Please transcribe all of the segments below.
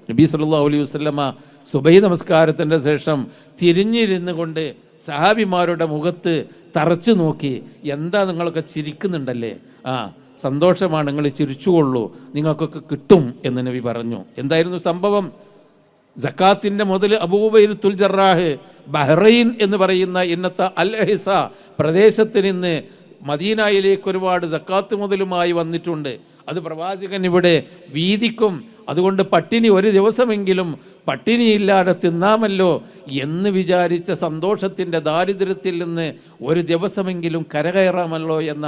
നബി സല്ലല്ലാഹു അലൈഹി വസല്ലമ സുബഹി നമസ്കാരത്തിൻ്റെ ശേഷം തിരിഞ്ഞിരുന്നു കൊണ്ട് സഹാബിമാരുടെ മുഖത്ത് തറച്ചു നോക്കി, എന്താ നിങ്ങളൊക്കെ ചിരിക്കുന്നുണ്ടല്ലേ? സന്തോഷമാണ്, നിങ്ങൾ ചിരിച്ചുകൊള്ളൂ, നിങ്ങൾക്കൊക്കെ കിട്ടും എന്ന് നബി പറഞ്ഞു. എന്തായിരുന്നു സംഭവം? സക്കാത്തിൻ്റെ മുതൽ അബൂ ഉബൈദത്തുൽ ജറാഹ് ബഹ്റൈൻ എന്ന് പറയുന്ന ഇന്നത്തെ അൽ അഹിസ പ്രദേശത്ത് നിന്ന് മദീനയിലേക്ക് ഒരുപാട് സക്കാത്ത് മുതലുമായി വന്നിട്ടുണ്ട്. അത് പ്രവാചകൻ ഇവിടെ വീതിക്കും. അതുകൊണ്ട് പട്ടിണി ഒരു ദിവസമെങ്കിലും പട്ടിണിയില്ലാതെ തിന്നാമല്ലോ എന്ന് വിചാരിച്ച സന്തോഷത്തിൻ്റെ ദാരിദ്ര്യത്തിൽ നിന്ന് ഒരു ദിവസമെങ്കിലും കരകയറാമല്ലോ എന്ന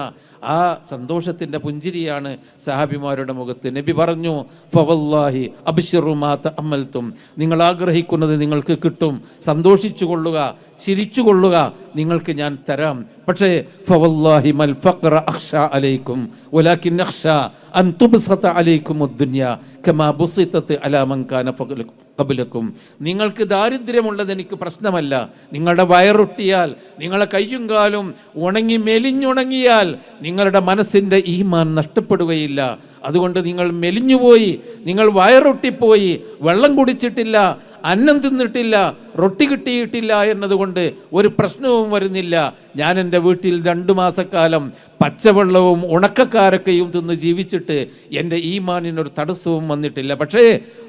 ആ സന്തോഷത്തിൻ്റെ പുഞ്ചിരിയാണ് സഹാബിമാരുടെ മുഖത്ത്. നബി പറഞ്ഞു, ഫവല്ലാഹി അബ്ശിറു മാ തഅമ്മൽതും, നിങ്ങൾ ആഗ്രഹിക്കുന്നത് നിങ്ങൾക്ക് കിട്ടും, സന്തോഷിച്ചു കൊള്ളുക, ചിരിച്ചു കൊള്ളുക, നിങ്ങൾക്ക് ഞാൻ തരാം. പക്ഷേ ഫവല്ലാഹി മൽ ഫഖ്റ അഖ്ശാ അലൈക്കും വലാകിൻ അഖ്ശാ അൻ തുബ്സത അലൈക്കും അദ്ദുനിയ കമാ ബുസിതത് അലാ മൻ കാന ഖബലക്കും. നിങ്ങൾക്ക് ദാരിദ്ര്യമുള്ളത് എനിക്ക് പ്രശ്നമല്ല. നിങ്ങളുടെ വയറൊട്ടിയാൽ, നിങ്ങളെ കയ്യും കാലും ഉണങ്ങി മെലിഞ്ഞുണങ്ങിയാൽ നിങ്ങളുടെ മനസ്സിൻ്റെ ഈമാൻ നഷ്ടപ്പെടുകയില്ല. അതുകൊണ്ട് നിങ്ങൾ മെലിഞ്ഞുപോയി, നിങ്ങൾ വയറൊട്ടിപ്പോയി, വെള്ളം കുടിച്ചിട്ടില്ല, അന്നം തിന്നിട്ടില്ല, റൊട്ടി കിട്ടിയിട്ടില്ല എന്നതുകൊണ്ട് ഒരു പ്രശ്നവും വരുന്നില്ല. ഞാൻ എൻ്റെ വീട്ടിൽ 2 മാസക്കാലം പച്ചവെള്ളവും ഉണക്കക്കാരക്കയും തിന്ന് ജീവിച്ചിട്ട് എൻ്റെ ഈമാനിനൊരു തടസ്സവും വന്നിട്ടില്ല. പക്ഷേ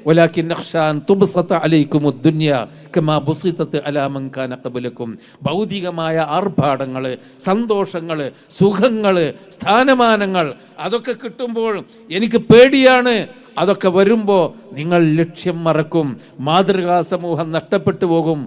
വലാകിൻ അഖ്ശാൻ തുബ്സത അലൈക്കും അദ്ദുനിയ കമാ ബുസിതത് അലാ മൻ കാന ഖബലക്കും. ഭൗതികമായ ആർഭാടങ്ങൾ, സന്തോഷങ്ങൾ, സുഖങ്ങൾ, സ്ഥാനമാനങ്ങൾ അതൊക്കെ കിട്ടുമ്പോൾ എനിക്ക് പേടിയാണ്. അതൊക്കെ വരുമ്പോൾ നിങ്ങൾ ലക്ഷ്യം മറക്കും, മാതൃകാ സമൂഹം നഷ്ടപ്പെട്ടു പോകും.